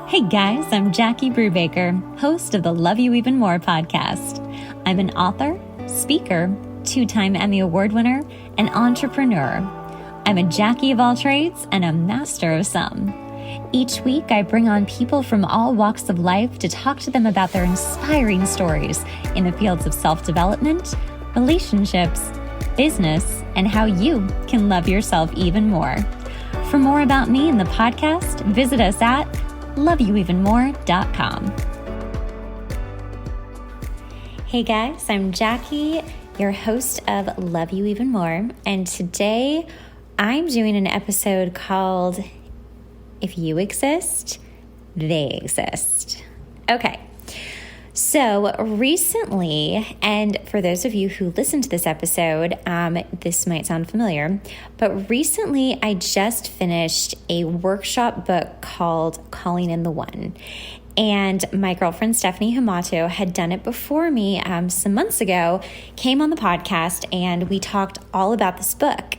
Hey guys, I'm Jackie Brubaker, host of the Love You Even More podcast. I'm an author, speaker, 2-time Emmy Award winner, and entrepreneur. I'm a Jackie of all trades and a master of some. Each week, I bring on people from all walks of life to talk to them about their inspiring stories in the fields of self-development, relationships, business, and how you can love yourself even more. For more about me and the podcast, visit us at loveyouevenmore.com. Hey guys, I'm Jackie, your host of Love You Even More, and today I'm doing an episode called If You Exist, They Exist. Okay, so recently, and for those of you who listen to this episode, this might sound familiar, but recently I just finished a workshop book called Calling in the One. And my girlfriend, Stephanie Hamato, had done it before me some months ago, came on the podcast, and we talked all about this book.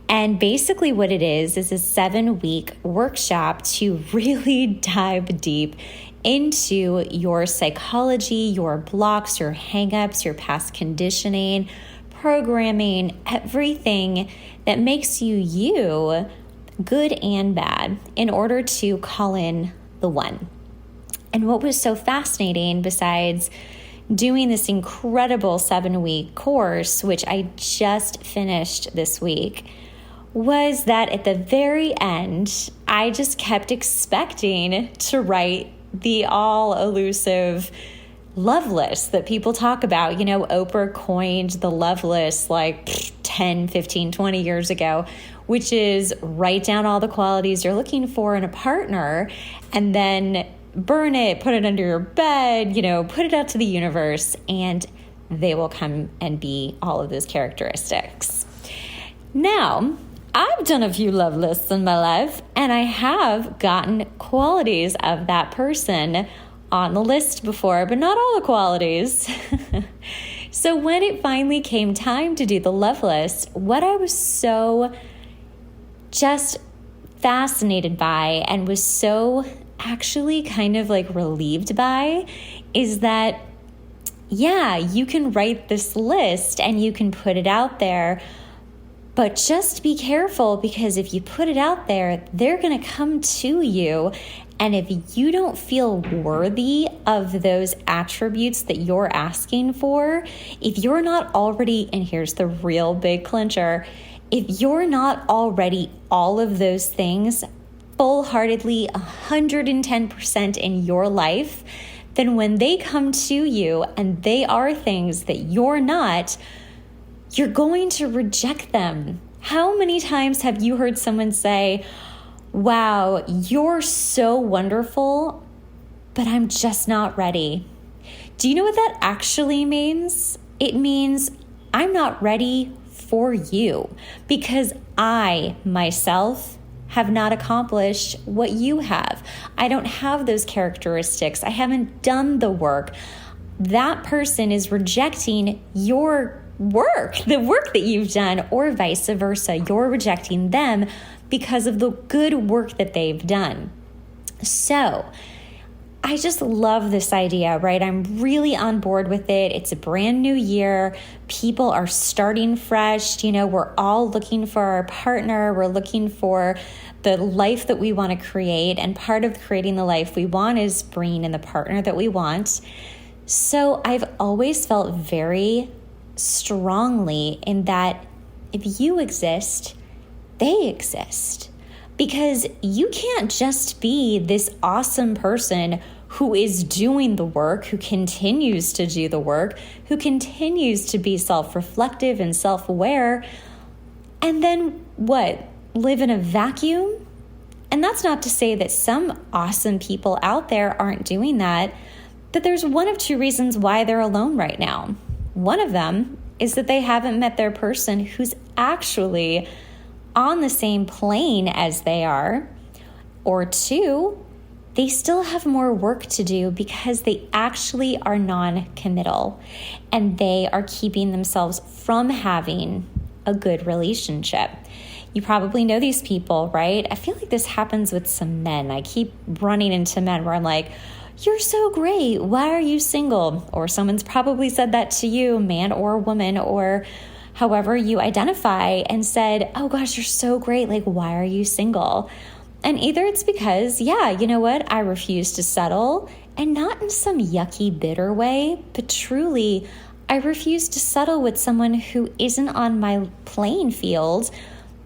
And basically what it is a 7-week workshop to really dive deep into your psychology, your blocks, your hangups, your past conditioning, programming, everything that makes you you, good and bad, in order to call in the one. And what was so fascinating, besides doing this incredible 7-week course, which I just finished this week, was that at the very end, I just kept expecting to write the all-elusive love list that people talk about. You know, Oprah coined the love list like 10, 15, 20 years ago, which is write down all the qualities you're looking for in a partner and then burn it, put it under your bed, put it out to the universe, and they will come and be all of those characteristics. Now, I've done a few love lists in my life, and I have gotten qualities of that person on the list before, but not all the qualities. So when it finally came time to do the love list, what I was so just fascinated by and was so actually kind of like relieved by is that, yeah, you can write this list and you can put it out there, but just be careful, because if you put it out there, they're going to come to you. And if you don't feel worthy of those attributes that you're asking for, if you're not already, and here's the real big clincher, if you're not already all of those things full-heartedly 110% in your life, then when they come to you and they are things that you're not, you're going to reject them. How many times have you heard someone say, wow, you're so wonderful, but I'm just not ready? Do you know what that actually means? It means I'm not ready for you because I, myself, have not accomplished what you have. I don't have those characteristics. I haven't done the work. That person is rejecting your work, the work that you've done, or vice versa. You're rejecting them because of the good work that they've done. So I just love this idea, right? I'm really on board with it. It's a brand new year. People are starting fresh. We're all looking for our partner. We're looking for the life that we want to create. And part of creating the life we want is bringing in the partner that we want. So I've always felt very strongly in that if you exist, they exist. Because you can't just be this awesome person who is doing the work, who continues to do the work, who continues to be self-reflective and self-aware, and then live in a vacuum? And that's not to say that some awesome people out there aren't doing that, but there's one of two reasons why they're alone right now. One of them is that they haven't met their person who's actually on the same plane as they are. Or two, they still have more work to do because they actually are non-committal and they are keeping themselves from having a good relationship. you probably know these people, right? I feel like this happens with some men. I keep running into men where I'm like, you're so great. Why are you single? Or someone's probably said that to you, man or woman, or however you identify, and said, oh gosh, you're so great. Like, why are you single? And either it's because, yeah, you know what? I refuse to settle, and not in some yucky, bitter way, but truly, I refuse to settle with someone who isn't on my playing field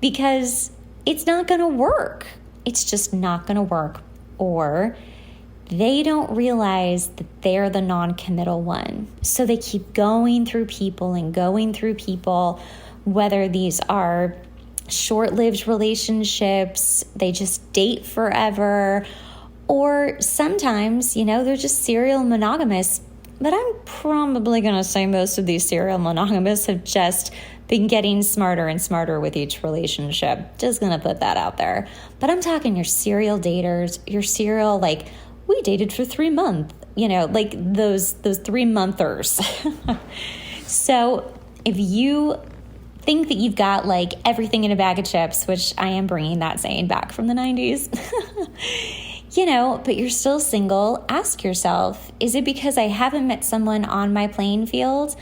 because it's not going to work. It's just not going to work. Or they don't realize that they're the non-committal one. So they keep going through people and going through people, whether these are short-lived relationships, they just date forever, or sometimes, they're just serial monogamous. But I'm probably going to say most of these serial monogamists have just been getting smarter and smarter with each relationship. Just going to put that out there. But I'm talking your serial daters, your serial, like, we dated for 3 months, like those 3-monthers. So if you think that you've got like everything in a bag of chips, which I am bringing that saying back from the 90s, but you're still single, ask yourself, is it because I haven't met someone on my playing field?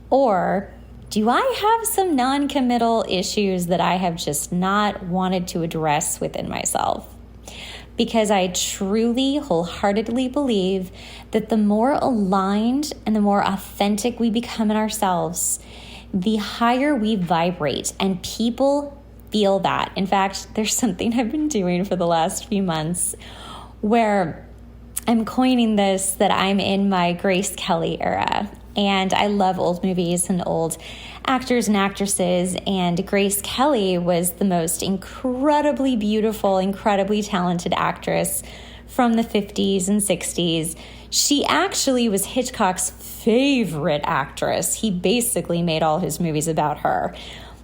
Or do I have some non-committal issues that I have just not wanted to address within myself? Because I truly, wholeheartedly believe that the more aligned and the more authentic we become in ourselves, the higher we vibrate, and people feel that. In fact, there's something I've been doing for the last few months where I'm coining this that I'm in my Grace Kelly era. And I love old movies and old actors and actresses. And Grace Kelly was the most incredibly beautiful, incredibly talented actress from the 50s and 60s. She actually was Hitchcock's favorite actress. He basically made all his movies about her.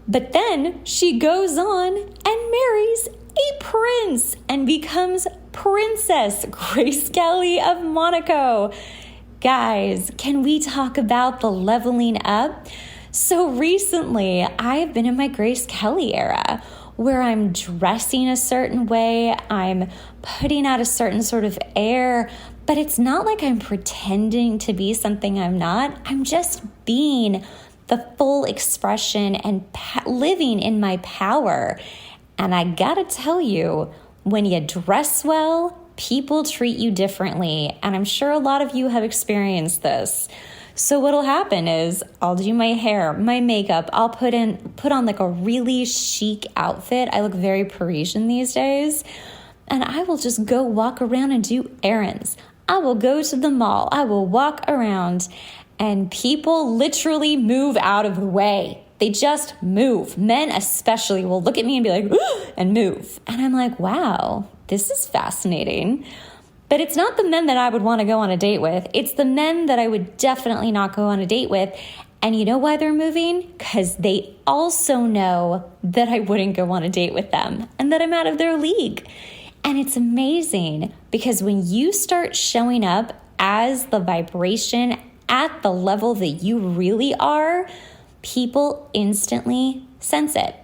But then she goes on and marries a prince and becomes Princess Grace Kelly of Monaco. Guys, can we talk about the leveling up? So recently, I've been in my Grace Kelly era where I'm dressing a certain way, I'm putting out a certain sort of air, but it's not like I'm pretending to be something I'm not. I'm just being the full expression and living in my power. And I gotta tell you, when you dress well, people treat you differently. And I'm sure a lot of you have experienced this. So what'll happen is I'll do my hair, my makeup, I'll put on like a really chic outfit. I look very Parisian these days. And I will just go walk around and do errands. I will go to the mall. I will walk around, and people literally move out of the way. They just move. Men especially will look at me and be like, and move. And I'm like, wow, this is fascinating. But it's not the men that I would want to go on a date with. It's the men that I would definitely not go on a date with. And you know why they're moving? Because they also know that I wouldn't go on a date with them and that I'm out of their league. And it's amazing because when you start showing up as the vibration at the level that you really are, people instantly sense it.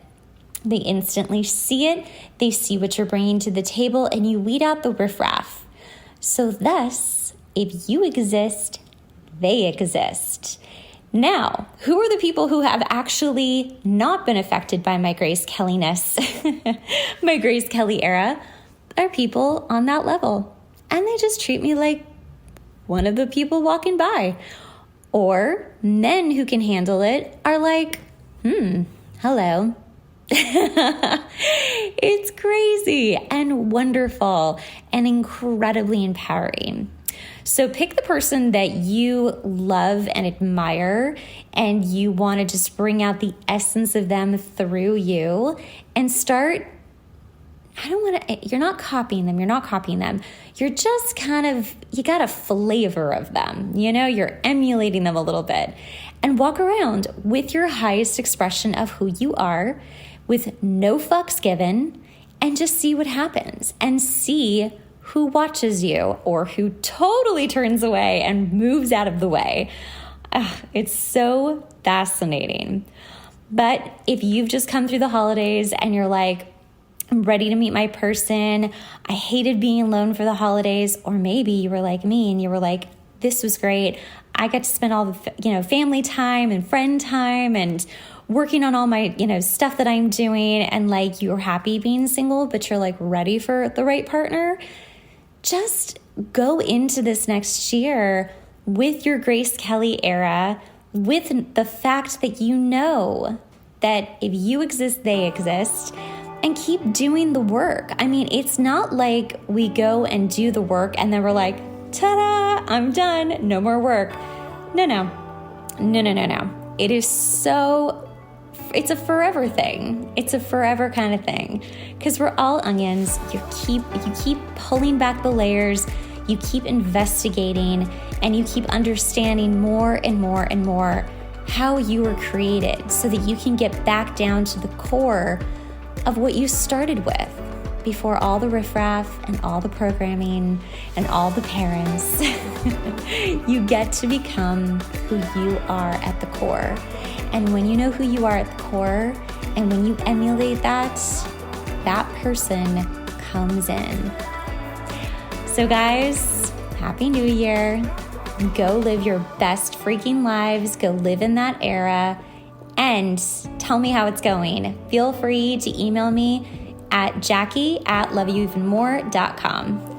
They instantly see it. They see what you're bringing to the table, and you weed out the riffraff. So thus, if you exist, they exist. Now, who are the people who have actually not been affected by my Grace Kelly-ness, my Grace Kelly era? Are people on that level. And they just treat me like one of the people walking by. Or men who can handle it are like, hello. It's crazy and wonderful and incredibly empowering. So pick the person that you love and admire, and you want to just bring out the essence of them through you, and start. You're not copying them. You're just you got a flavor of them. You're emulating them a little bit, and walk around with your highest expression of who you are, with no fucks given, and just see what happens, and see who watches you or who totally turns away and moves out of the way. It's so fascinating. But if you've just come through the holidays and you're like, I'm ready to meet my person, I hated being alone for the holidays, or maybe you were like me and you were like, this was great. I got to spend all the, family time and friend time and working on all my, stuff that I'm doing, and like you're happy being single, but you're like ready for the right partner. Just go into this next year with your Grace Kelly era, with the fact that you know that if you exist, they exist, and keep doing the work. I mean, it's not like we go and do the work and then we're like, ta-da, I'm done, no more work. No. It's a forever thing. It's a forever kind of thing, because we're all onions. You keep pulling back the layers, you keep investigating, and you keep understanding more and more and more how you were created, so that you can get back down to the core of what you started with before all the riffraff and all the programming and all the parents. You get to become who you are at the core. And when you know who you are at the core, and when you emulate that person comes in. So guys, Happy New Year. Go live your best freaking lives. Go live in that era. And tell me how it's going. Feel free to email me at Jackie@loveyouevenmore.com.